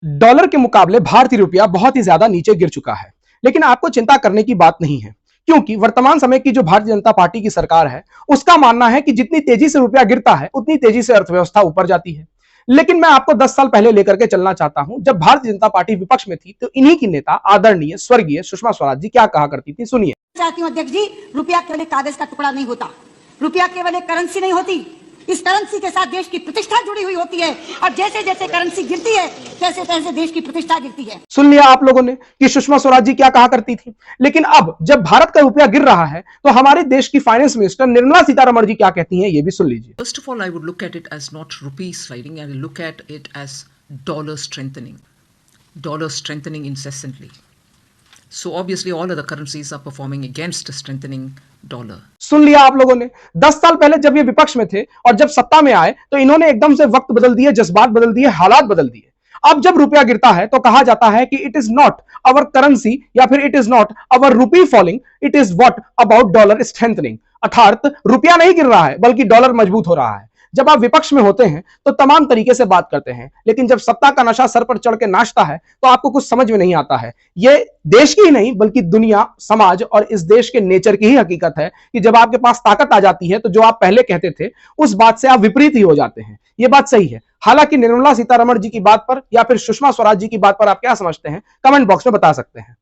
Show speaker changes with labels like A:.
A: Dollar के मुकाबले भारतीय रुपया बहुत ही ज्यादा नीचे गिर चुका है, लेकिन आपको चिंता करने की बात नहीं है, क्योंकि वर्तमान समय की जो भारतीय जनता पार्टी की सरकार है उसका मानना है कि जितनी तेजी से रुपया गिरता है उतनी तेजी से अर्थव्यवस्था ऊपर जाती है। लेकिन मैं आपको 10 साल पहले लेकर के चलना चाहता हूं, जब भारतीय जनता पार्टी विपक्ष में थी तो इन्हीं की नेता आदरणीय स्वर्गीय सुषमा स्वराज जी क्या कहा करती थी, सुनिए।
B: चाहती हूं अध्यक्ष जी, रुपया केवल एक कागज का टुकड़ा नहीं होता, रुपया केवल एक करेंसी नहीं होती, इस करेंसी के साथ देश की प्रतिष्ठा जुड़ी हुई होती है और जैसे जैसे करेंसी गिरती है तैसे तैसे देश की प्रतिष्ठा गिरती है।
A: सुन लिया आप लोगों ने कि सुषमा स्वराज जी क्या कहा करती थी। लेकिन अब जब भारत का रुपया गिर रहा है तो हमारे देश की फाइनेंस मिनिस्टर निर्मला सीतारमण जी क्या कहती हैं, ये भी सुन लीजिए।
C: First of all, I would look at it as not rupee sliding, I will look at it as dollar strengthening incessantly. So obviously all other currencies are performing against a strengthening dollar.
A: सुन लिया आप लोगों ने। 10 साल पहले जब ये विपक्ष में थे और जब सत्ता में आए तो इन्होंने एकदम से वक्त बदल दिए, जज्बात बदल दिए, हालात बदल दिए। अब जब रुपया गिरता है तो कहा जाता है कि it is not our currency या फिर it is not our rupee falling, it is what about dollar strengthening. अर्थात रुपया नहीं गिर रहा है बल्कि डॉलर मजबूत हो रहा है। जब आप विपक्ष में होते हैं तो तमाम तरीके से बात करते हैं, लेकिन जब सत्ता का नशा सर पर चढ़ के नाचता है तो आपको कुछ समझ में नहीं आता है। यह देश की ही नहीं बल्कि दुनिया, समाज और इस देश के नेचर की ही हकीकत है कि जब आपके पास ताकत आ जाती है तो जो आप पहले कहते थे उस बात से आप विपरीत ही हो जाते हैं। यह बात सही है। हालांकि निर्मला सीतारमण जी की बात पर या फिर सुषमा स्वराज जी की बात पर आप क्या समझते हैं, कमेंट बॉक्स में बता सकते हैं।